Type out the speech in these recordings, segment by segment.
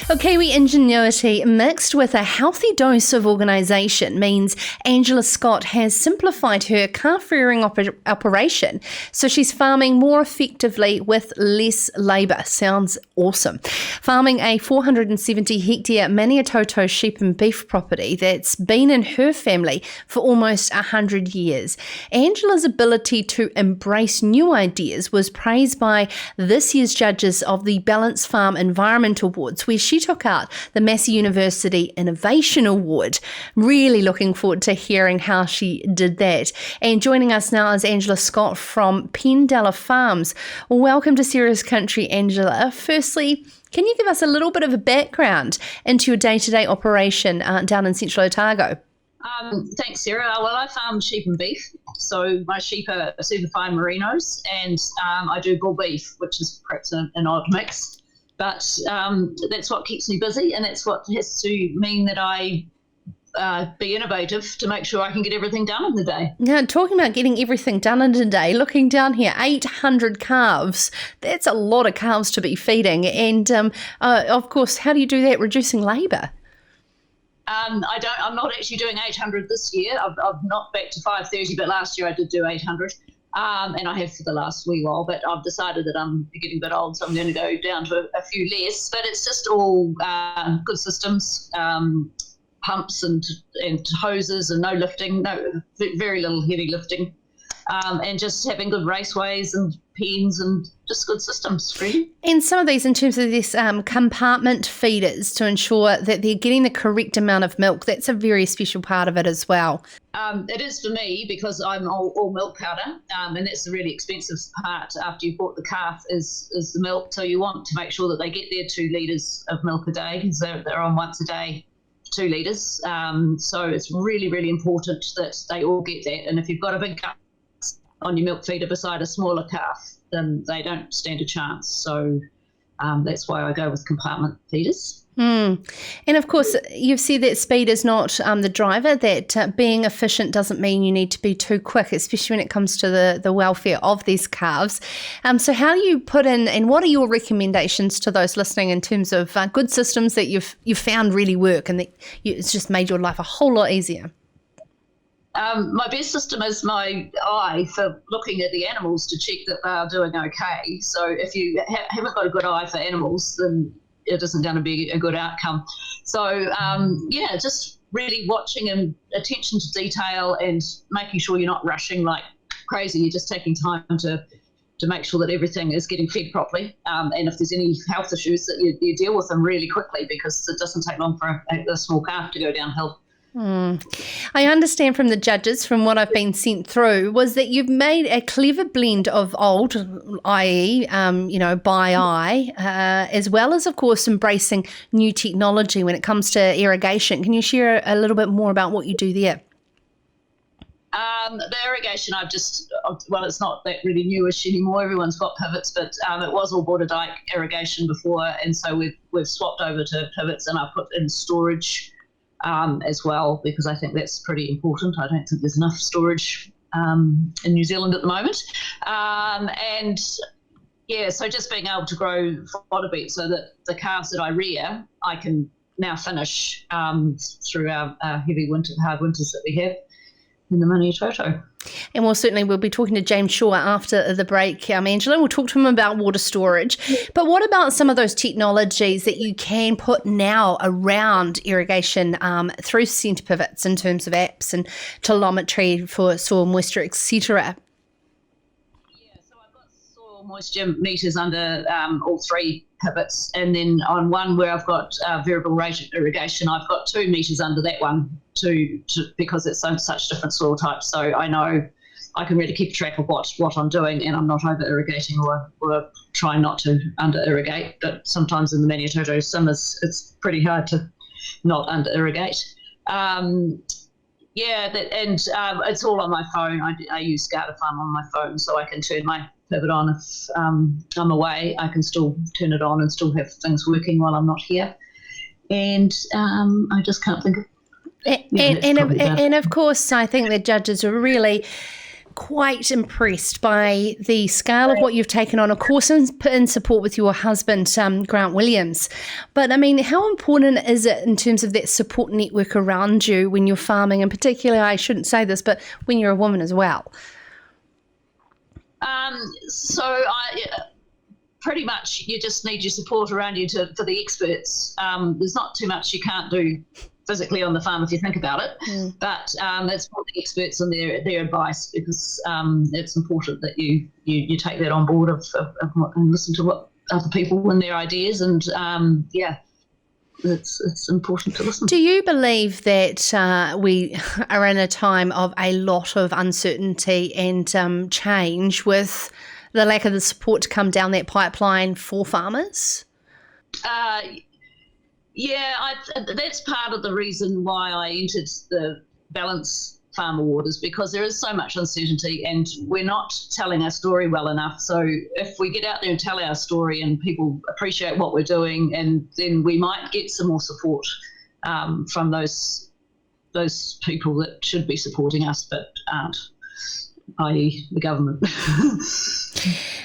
Well, Kiwi ingenuity mixed with a healthy dose of organisation means Angela Scott has simplified her calf rearing operation, so she's farming more effectively with less labour. Sounds awesome. Farming a 470 hectare Maniatoto sheep and beef property that's been in her family for almost 100 years. Angela's ability to embrace new ideas was praised by this year's judges of the Ballance Farm Environment Awards, where she took out the Massey University Innovation Award. Really looking forward to hearing how she did that. And joining us now is Angela Scott from Pendella Farms. Welcome to Serious Country, Angela. Firstly, can you give us a little bit of a background into your day-to-day operation down in Central Otago? Thanks, Sarah. Well, I farm sheep and beef. So my sheep are super fine merinos, and I do bull beef, which is perhaps an odd mix. But that's what keeps me busy, and that's what has to mean that I be innovative to make sure I can get everything done in the day. Now, talking about getting everything done in a day, looking down here, 800 calves. That's a lot of calves to be feeding. And, of course, how do you do that, reducing labour? I'm not actually doing 800 this year. I've not back to 530, but last year I did do 800. And I have for the last wee while, but I've decided that I'm getting a bit old, so I'm going to go down to a few less. But it's just all good systems, pumps and hoses, and no lifting, very little heavy lifting, and just having good raceways and pens and just good systems, really. And some of these, in terms of this compartment feeders, to ensure that they're getting the correct amount of milk, that's a very special part of it as well. It is for me, because I'm all milk powder, and that's the really expensive part after you've bought the calf is the milk. So you want to make sure that they get their 2 litres of milk a day, because they're on once a day, 2 litres. So it's really, really important that they all get that. And if you've got a big calf on your milk feeder beside a smaller calf, then they don't stand a chance. So that's why I go with compartment feeders. And of course, you've said that speed is not the driver, that being efficient doesn't mean you need to be too quick, especially when it comes to the welfare of these calves. So how do you put in, and what are your recommendations to those listening in terms of good systems that you've found really work and that it's just made your life a whole lot easier? My best system is my eye for looking at the animals to check that they are doing okay. So if you haven't got a good eye for animals, then it isn't going to be a good outcome. So, just really watching and attention to detail and making sure you're not rushing like crazy. You're just taking time to make sure that everything is getting fed properly. And if there's any health issues, that you deal with them really quickly, because it doesn't take long for a small calf to go downhill. I understand from the judges, from what I've been sent through, was that you've made a clever blend of old, i.e., by eye, as well as, of course, embracing new technology when it comes to irrigation. Can you share a little bit more about what you do there? The irrigation, it's not that really newish anymore. Everyone's got pivots, but it was all border dike irrigation before, and so we've swapped over to pivots, and I put in storage as well, because I think that's pretty important. I don't think there's enough storage in New Zealand at the moment. So just being able to grow fodder beet so that the calves that I rear, I can now finish through our hard winters that we have in the Maniatoto. And we'll be talking to James Shaw after the break, Angela. We'll talk to him about water storage. But what about some of those technologies that you can put now around irrigation through centre pivots in terms of apps and telemetry for soil moisture, etc.? Yeah, so I've got soil moisture meters under all 3 pivots, and then on one where I've got variable rate irrigation, I've got 2 meters under that one because it's such different soil types. So I know I can really keep track of what I'm doing, and I'm not over irrigating or trying not to under irrigate. But sometimes in the Maniatoto summers, it's pretty hard to not under irrigate. It's all on my phone. I use Scout Farm on my phone, so I can turn my pivot on if I'm away. I can still turn it on and still have things working while I'm not here. And I just can't think of. And of course, I think the judges are really quite impressed by the scale of what you've taken on, of course, in support with your husband, Grant Williams. But I mean, how important is it in terms of that support network around you when you're farming, and particularly, I shouldn't say this, but when you're a woman as well? Pretty much you just need your support around you for the experts. There's not too much you can't do physically on the farm if you think about it, but it's for the experts and their advice, because it's important that you take that on board and listen to what other people and their ideas, and it's important to listen. Do you believe that we are in a time of a lot of uncertainty and change, with the lack of the support to come down that pipeline for farmers? That's part of the reason why I entered the Ballance Farm Award, is because there is so much uncertainty and we're not telling our story well enough. So if we get out there and tell our story and people appreciate what we're doing, and then we might get some more support from those people that should be supporting us but aren't, i.e. the government.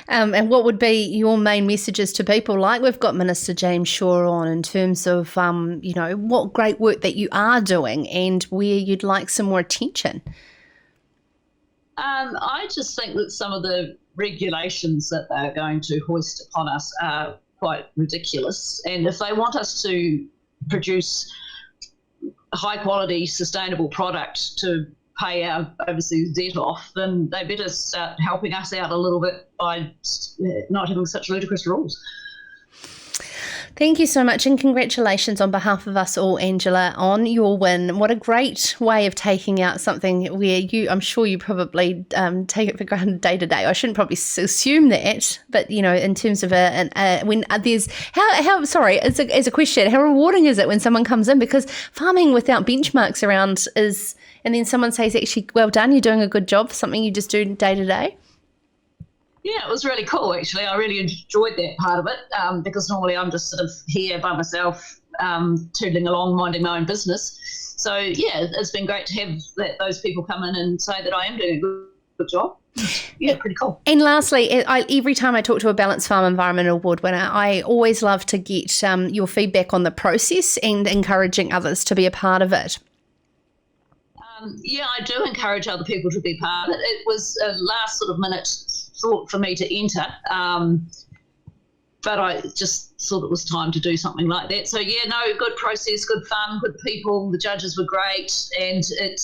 And what would be your main messages to people? Like we've got Minister James Shaw on, in terms of, what great work that you are doing and where you'd like some more attention. I just think that some of the regulations that they're going to hoist upon us are quite ridiculous. And if they want us to produce high quality, sustainable product to pay our overseas debt off, then they better start helping us out a little bit by not having such ludicrous rules. Thank you so much, and congratulations on behalf of us all, Angela, on your win. What a great way of taking out something where I'm sure you probably take it for granted day to day. I shouldn't probably assume that, but in terms of when there's as a question, how rewarding is it when someone comes in, because farming without benchmarks around is, and then someone says, actually, well done, you're doing a good job for something you just do day to day? Yeah, it was really cool, actually. I really enjoyed that part of it, because normally I'm just sort of here by myself, tootling along, minding my own business. So, yeah, it's been great to have those people come in and say that I am doing a good job. Yeah, pretty cool. And lastly, every time I talk to a Balanced Farm Environment Award winner, I always love to get your feedback on the process and encouraging others to be a part of it. I do encourage other people to be part of it. It was a last sort of minute thought for me to enter, but I just thought it was time to do something like that. So, good process, good fun, good people. The judges were great, and it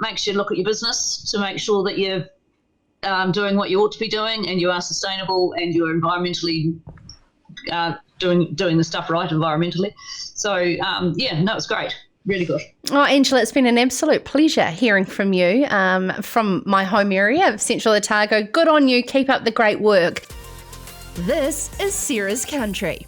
makes you look at your business to make sure that you're doing what you ought to be doing, and you are sustainable, and you're environmentally doing the stuff right environmentally. So, it's great. Really good. Oh, Angela, it's been an absolute pleasure hearing from you from my home area of Central Otago. Good on you. Keep up the great work. This is Sarah's Country.